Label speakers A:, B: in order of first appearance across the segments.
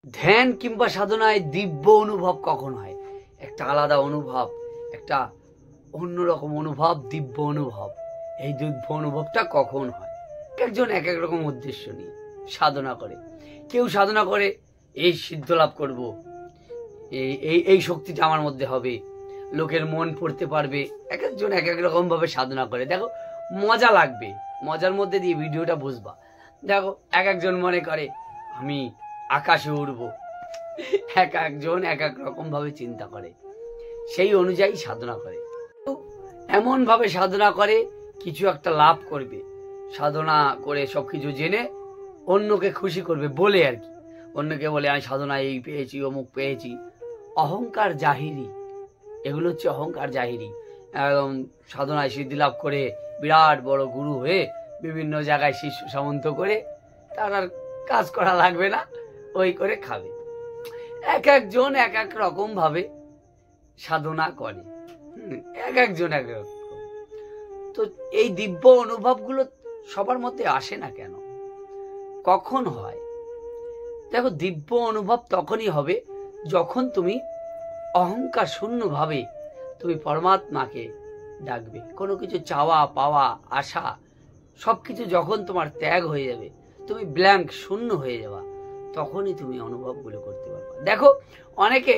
A: ধ্যান কিংবা সাধনায় দিব্য অনুভব কখন হয়? একটা আলাদা অনুভব, একটা অন্যরকম অনুভব, দিব্য অনুভব। এই দিব্য অনুভবটা কখন হয়? একজন এক এক রকম উদ্দেশ্য নিয়ে সাধনা করে। কেউ সাধনা করে এই সিদ্ধ লাভ করব, এই শক্তিটা আমার মধ্যে হবে, লোকের মন পড়তে পারবে। এক একজন এক এক রকম ভাবে সাধনা করে। দেখো, মজা লাগবে, মজার মধ্যে দিয়ে ভিডিওটা বুঝবা। দেখো, এক একজন মনে করে আমি আকাশে উড়ব, এক একজন এক এক রকম ভাবে চিন্তা করে, সেই অনুযায়ী সাধনা করে। এমন ভাবে সাধনা করে কিছু একটা লাভ করবে, সাধনা করে সবকিছু জেনে অন্যকে খুশি করবে বলে আর কি। অন্যকে বলে আমি সাধনা এই পেয়েছি, অমুক পেয়েছি। অহংকার জাহিরি, এগুলো হচ্ছে অহংকার জাহিরি। একদম সাধনায় সিদ্ধি লাভ করে বিরাট বড় গুরু হয়ে বিভিন্ন জায়গায় শিষ্য সামন্ত করে তার আর কাজ করা লাগবে না, ওই করে খাবে। এক একজন এক এক রকম ভাবে সাধনা করে, এক একজন এক রকম। তো এই দিব্য অনুভবগুলো সবার মধ্যে আসে না কেন? কখন হয়? দেখো, দিব্য অনুভব তখনই হবে যখন তুমি অহংকার শূন্য ভাবে তুমি পরমাত্মাকে ডাকবে। কোনো কিছু চাওয়া পাওয়া আশা সবকিছু যখন তোমার ত্যাগ হয়ে যাবে, তুমি ব্ল্যাঙ্ক শূন্য হয়ে যাবা, তখনই তুমি অনুভবগুলো করতে পারবে। দেখো, অনেকে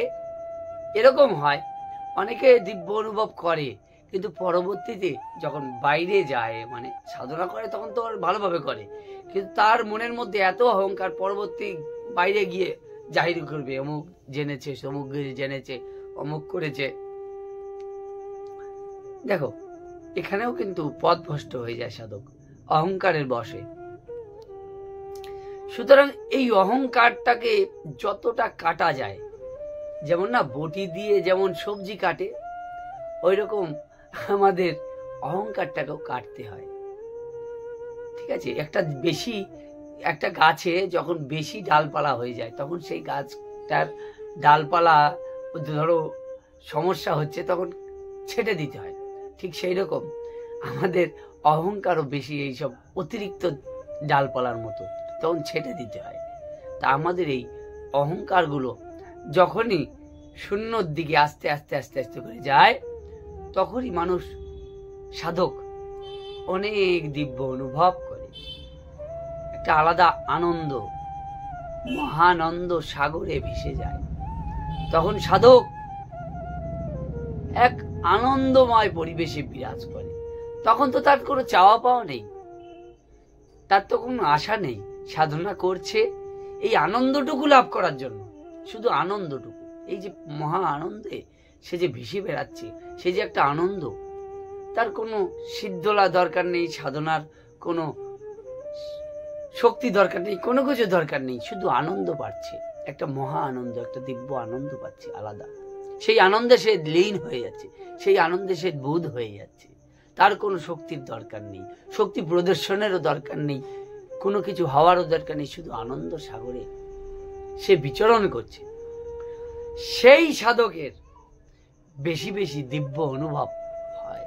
A: এরকম হয়, অনেকে দিব্য অনুভব করে কিন্তু পরবর্তীতে যখন বাইরে যায়, মানে সাধনা করে, তখন তো আর ভালোভাবে করে, কিন্তু তার মনের মধ্যে এত অহংকার, পরবর্তী বাইরে গিয়ে জাহির করবে অমুক জেনেছে, সমুক জেনেছে, অমুক করেছে। দেখো, এখানেও কিন্তু পথভ্রষ্ট হয়ে যায় সাধক অহংকারের বশে। সুতরাং এই অহংকারটাকে যতটা কাটা যায়, যেমন না বটি দিয়ে যেমন সবজি কাটে, ওই রকম আমাদের অহংকারটাকেও কাটতে হয়। ঠিক আছে? একটা গাছে যখন বেশি ডালপালা হয়ে যায়, তখন সেই গাছটার ডালপালা ধরো সমস্যা হচ্ছে, তখন ছেটে দিতে হয়। ঠিক সেই রকম আমাদের অহংকারও বেশি, এইসব অতিরিক্ত ডালপালার মতো, তখন ছেটে দিতে হয়। তা আমাদের এই অহংকারগুলো যখনই শূন্যর দিকে আস্তে আস্তে আস্তে আস্তে করে যায়, তখনই মানুষ সাধক অনেক দিব্য অনুভব করে, একটা আলাদা আনন্দ, মহানন্দ সাগরে ভেসে যায়। তখন সাধক এক আনন্দময় পরিবেশে বিরাজ করে। তখন তো তার কোনো চাওয়া পাওয়া নেই, তার তো কোনো আশা নেই। সাধনা করছে এই আনন্দটুকু লাভ করার জন্য, শুধু আনন্দটুকু। এই যে মহা আনন্দে সে যে ভেসে বেড়াচ্ছে, সে যে একটা আনন্দ, তার কোনো সিদ্ধলা দরকার নেই, সাধনার কোনো শক্তি দরকার নেই, কোনো কিছু দরকার নেই, শুধু আনন্দ পাচ্ছে, একটা মহা আনন্দ, একটা দিব্য আনন্দ পাচ্ছে আলাদা। সেই আনন্দে সে লীন হয়ে যাচ্ছে, সেই আনন্দে সে বোধ হয়ে যাচ্ছে। তার কোনো শক্তির দরকার নেই, শক্তি প্রদর্শনেরও দরকার নেই, কোনো কিছু হওয়ারও দরকার নেই, শুধু আনন্দ সাগরে সে বিচরণ করছে। সেই সাধকের বেশি বেশি দিব্য অনুভব হয়।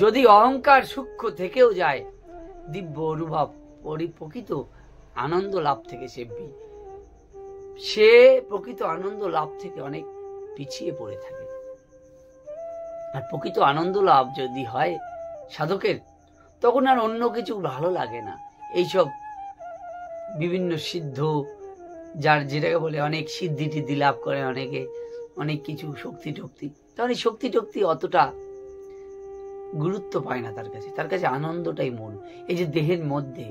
A: যদি অহংকার সূক্ষ্ম থেকেও যায়, দিব্য অনুভব প্রকৃত আনন্দ লাভ থেকে সে প্রকৃত আনন্দ লাভ থেকে অনেক পিছিয়ে পড়ে থাকে। আর প্রকৃত আনন্দ লাভ যদি হয় সাধকের, তখন আর অন্য কিছু ভালো লাগে না। এইসব বিভিন্ন সিদ্ধ, যার যেটাকে বলে অনেক সিদ্ধি টিদ্ধি লাভ করে অনেকে, অনেক কিছু শক্তি টক্তি, তখন এই শক্তি টক্তি অতটা গুরুত্ব পায় না তার কাছে। তার কাছে আনন্দটাই মূল। এই যে দেহের মধ্যে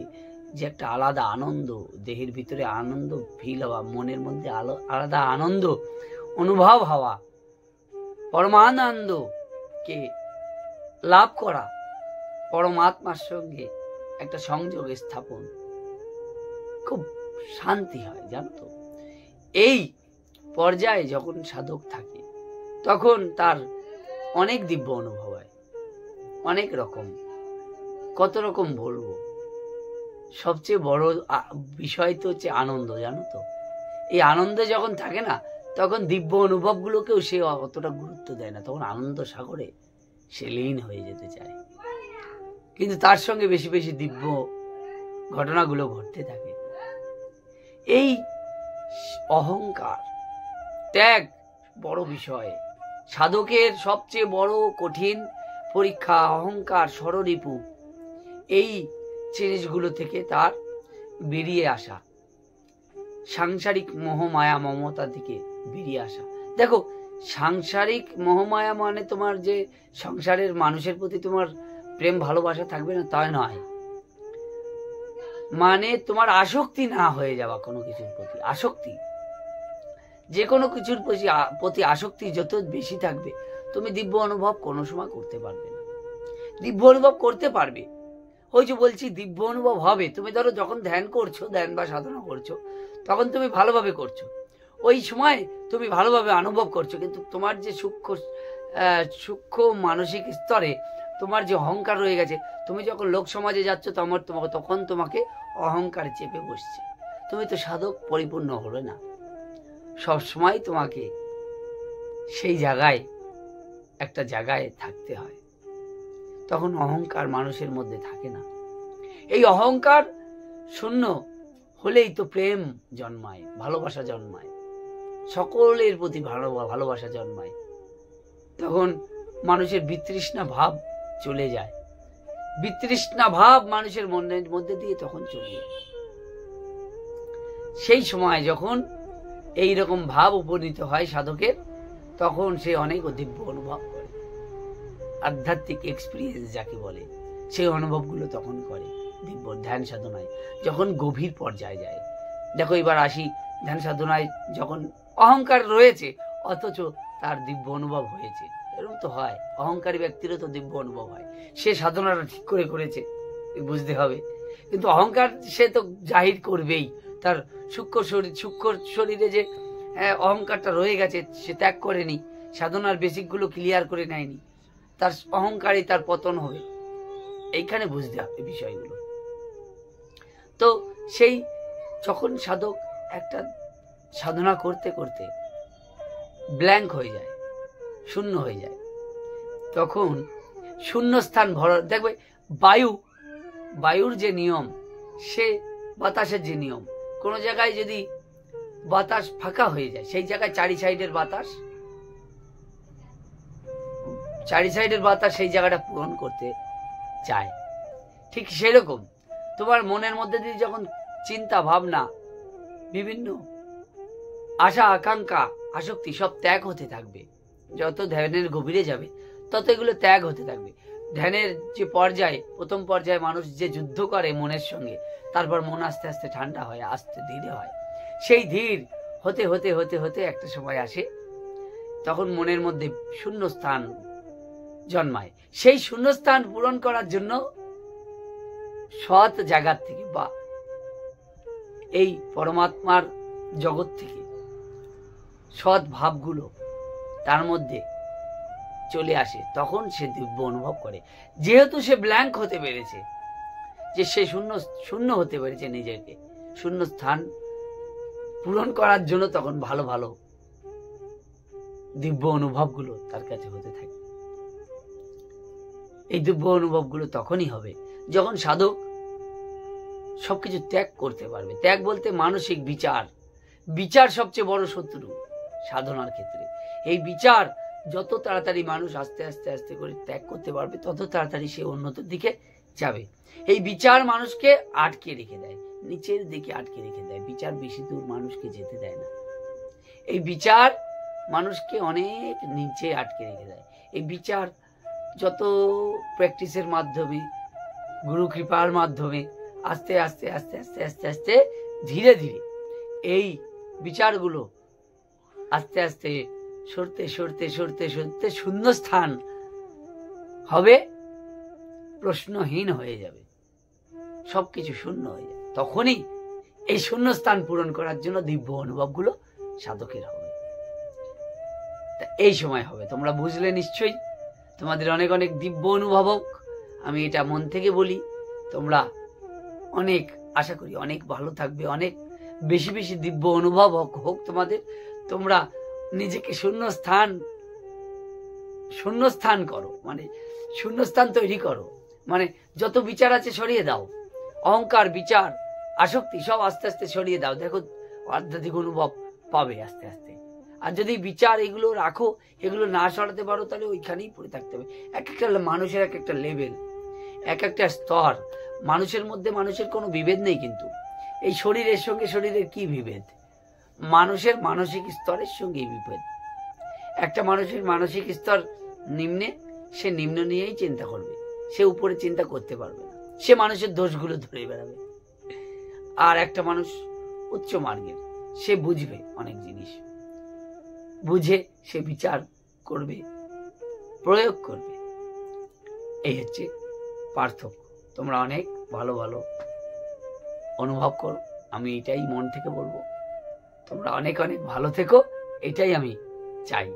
A: যে একটা আলাদা আনন্দ, দেহের ভিতরে আনন্দ ফিল হওয়া, মনের মধ্যে আলাদা আনন্দ অনুভব হওয়া, পরমানন্দকে লাভ করা, পরমাত্মার সঙ্গে একটা সংযোগ স্থাপন, খুব শান্তি হয়, জানো তো। এই পর্যায়ে যখন সাধক থাকে, তখন তার অনেক দিব্য অনুভব হয়, অনেক রকম, কত রকম বলবো। সবচেয়ে বড় বিষয় তো হচ্ছে আনন্দ, জানো তো। এই আনন্দে যখন থাকে না, তখন দিব্য অনুভবগুলোকেও সে অতটা গুরুত্ব দেয় না, তখন আনন্দ সাগরে সে লীন হয়ে যেতে চায়। কিন্তু তার সঙ্গে বেশি বেশি দিব্য ঘটনাগুলো ঘটতে থাকে। এই অহংকার ত্যাগ বড় বিষয়। সাধকের সবচেয়ে বড় কঠিন পরীক্ষা অহংকার, ষড়রিপু, এই জিনিসগুলো থেকে তার বেরিয়ে আসা, সাংসারিক মোহমায়া মমতা থেকে বেরিয়ে আসা। দেখো, সাংসারিক মোহমায়া মানে তোমার যে সংসারের মানুষের প্রতি তোমার প্রেম ভালোবাসা থাকবে না, তাই নয়। মানে তোমার আসক্তি না হয়ে যাওয়া কোনো কিছুর প্রতি। আসক্তি, যে কোনো কিছুর প্রতি আসক্তি যত বেশি থাকবে, তুমি দিব্য অনুভব কোনো সময় করতে পারবে না। দিব্য অনুভব করতে পারবে, ওই যে বলছি দিব্য অনুভব হবে। তুমি ধরো যখন ধ্যান করছো, ধ্যান বা সাধনা করছো, তখন তুমি ভালোভাবে করছো, ওই সময় তুমি ভালোভাবে অনুভব করছো, কিন্তু তোমার যে সূক্ষ্ম মানসিক স্তরে তোমার যে অহংকার রয়ে গেছে, তুমি যখন লোক সমাজে যাচ্ছ তখন তোমাকে অহংকার চেপে বসছে। তুমি তো সাধক পরিপূর্ণ হলে না। সবসময় তোমাকে সেই জায়গায়, একটা জায়গায় থাকতে হয়, তখন অহংকার মানুষের মধ্যে থাকে না। এই অহংকার শূন্য হলেই তো প্রেম জন্মায়, ভালোবাসা জন্মায়, সকলের প্রতি ভালোবাসা জন্মায়। তখন মানুষের বিতৃষ্ণা ভাব চলে যায়, বিতৃষ্ণা ভাব মানুষের মনের মধ্যে দিয়ে তখন চলে যায়। সেই সময় যখন এই রকম ভাব উপনীত হয় সাধকের, তখন সে অনেক দিব্য অনুভব করে, আধ্যাত্মিক এক্সপিরিয়েন্স যাকে বলে, সেই অনুভবগুলো তখন করে দিব্য ধ্যান সাধনায়, যখন গভীর পর্যায়ে যায়। দেখো, এবার আসি ধ্যান সাধনায় যখন অহংকার রয়েছে অথচ তার দিব্য অনুভব হয়েছে, এরকম তো হয়। অহংকারী ব্যক্তিরও তো দিব্য অনুভব হয়, সে সাধনাটা ঠিক করে করেছে, বুঝতে হবে। কিন্তু অহংকার সে তো জাহির করবেই, তার সূক্ষ্ম শরীরে যে অহংকারটা রয়ে গেছে সে ত্যাগ করেনি, সাধনার বেসিকগুলো ক্লিয়ার করে নেয়নি, তার অহংকারই তার পতন হবে। এইখানে বুঝতে হবে বিষয়গুলো। তো সেই যখন সাধক একটা সাধনা করতে করতে ব্ল্যাঙ্ক হয়ে যায়, শূন্য হয়ে যায়, তখন শূন্য স্থান ভরা। দেখবে বায়ুর যে নিয়ম, সে বাতাসের যে নিয়ম, কোনো জায়গায় যদি বাতাস ফাঁকা হয়ে যায়, সেই জায়গায় চারি সাইডের বাতাস সেই জায়গাটা পূরণ করতে চায়। ঠিক সেরকম তোমার মনের মধ্যে দিয়ে যখন চিন্তা ভাবনা, বিভিন্ন আশা আকাঙ্ক্ষা আসক্তি সব ত্যাগ হতে থাকবে, যত ধ্যানের গভীরে যাবে তত এগুলো ত্যাগ হতে থাকবে। ধ্যানের যে পর্যায়ে, প্রথম পর্যায়ে মানুষ যে যুদ্ধ করে মনের সঙ্গে, তারপর মন আস্তে আস্তে ঠান্ডা হয়, আস্তে ধীরে হয়। সেই ধীর হতে হতে হতে হতে একটা সময় আসে, তখন মনের মধ্যে শূন্য স্থান জন্মায়। সেই শূন্য স্থান পূরণ করার জন্য সৎ জায়গা থেকে বা এই পরমাত্মার জগৎ থেকে সৎ ভাবগুলো তার মধ্যে চলে আসে, তখন সে দিব্য অনুভব করে। যেহেতু সে ব্ল্যাঙ্ক হতে পেরেছে, যে সে শূন্য হতে পেরেছে, নিজেকে শূন্য স্থান পূরণ করার জন্য তখন ভালো ভালো দিব্য অনুভবগুলো তার কাছে হতে থাকে। এই দিব্য অনুভবগুলো তখনই হবে যখন সাধক সবকিছু ত্যাগ করতে পারবে। ত্যাগ বলতে মানসিক বিচার সবচেয়ে বড় শত্রু সাধনার ক্ষেত্রে। এই বিচার যত তাড়াতাড়ি মানুষ আস্তে আস্তে আস্তে করে ত্যাগ করতে পারবে, তত তাড়াতাড়ি সে উন্নতির দিকে যাবে। এই বিচার মানুষকে আটকে রেখে দেয়, নিচের দিকে আটকে রেখে দেয়। বিচার বেশি দূর মানুষকে যেতে দেয় না। এই বিচার মানুষকে অনেক নিচে আটকে রেখে দেয়। এই বিচার যত প্র্যাকটিসের মাধ্যমে, গুরু কৃপার মাধ্যমে আস্তে আস্তে আস্তে আস্তে আস্তে আস্তে ধীরে ধীরে এই বিচারগুলো আস্তে আস্তে সরতে সরতে সরতে সরতে শূন্য স্থান হবে, প্রশ্নহীন হয়ে যাবে, সবকিছু শূন্য হয়ে যাবে। তখনই এই শূন্য স্থান পূরণ করার জন্য দিব্য অনুভবগুলো সাধকের হবে। তা এই সময় হবে, তোমরা বুঝলে নিশ্চয়ই। তোমাদের অনেক অনেক দিব্য অনুভব হোক, আমি এটা মন থেকে বলি। তোমরা অনেক, আশা করি অনেক ভালো থাকবে, অনেক বেশি বেশি দিব্য অনুভব হোক তোমাদের। তোমরা নিজেকে শূন্যস্থান করো, মানে শূন্যস্থান তৈরি করো, মানে যত বিচার আছে সরিয়ে দাও, অহংকার, বিচার, আসক্তি সব আস্তে আস্তে সরিয়ে দাও। দেখো আধ্যাত্মিক অনুভব পাবে আস্তে আস্তে। আর যদি বিচার এগুলো রাখো, এগুলো না সরাতে পারো, তাহলে ওইখানেই পড়ে থাকতে হবে। এক একটা মানুষের এক একটা লেভেল, এক একটা স্তর। মানুষের মধ্যে মানুষের কোনো বিভেদ নেই, কিন্তু এই শরীরের সঙ্গে শরীরের কি বিভেদ? মানুষের মানসিক স্তরের সঙ্গে বিভেদ। একটা মানুষের মানসিক স্তর নিম্নে, সে নিম্ন নিয়েই চিন্তা করবে, সে উপরে চিন্তা করতে পারবে না, সে মানুষের দোষগুলো ধরে বেড়াবে। আর একটা মানুষ উচ্চ মার্গের, সে বুঝবে অনেক জিনিস, বুঝে সে বিচার করবে, প্রয়োগ করবে। এই হচ্ছে পার্থক্য। তোমরা অনেক ভালো ভালো অনুভব করো, আমি এটাই মন থেকে বলবো। তোমরা অনেক অনেক ভালো থেকো, এটাই আমি চাই।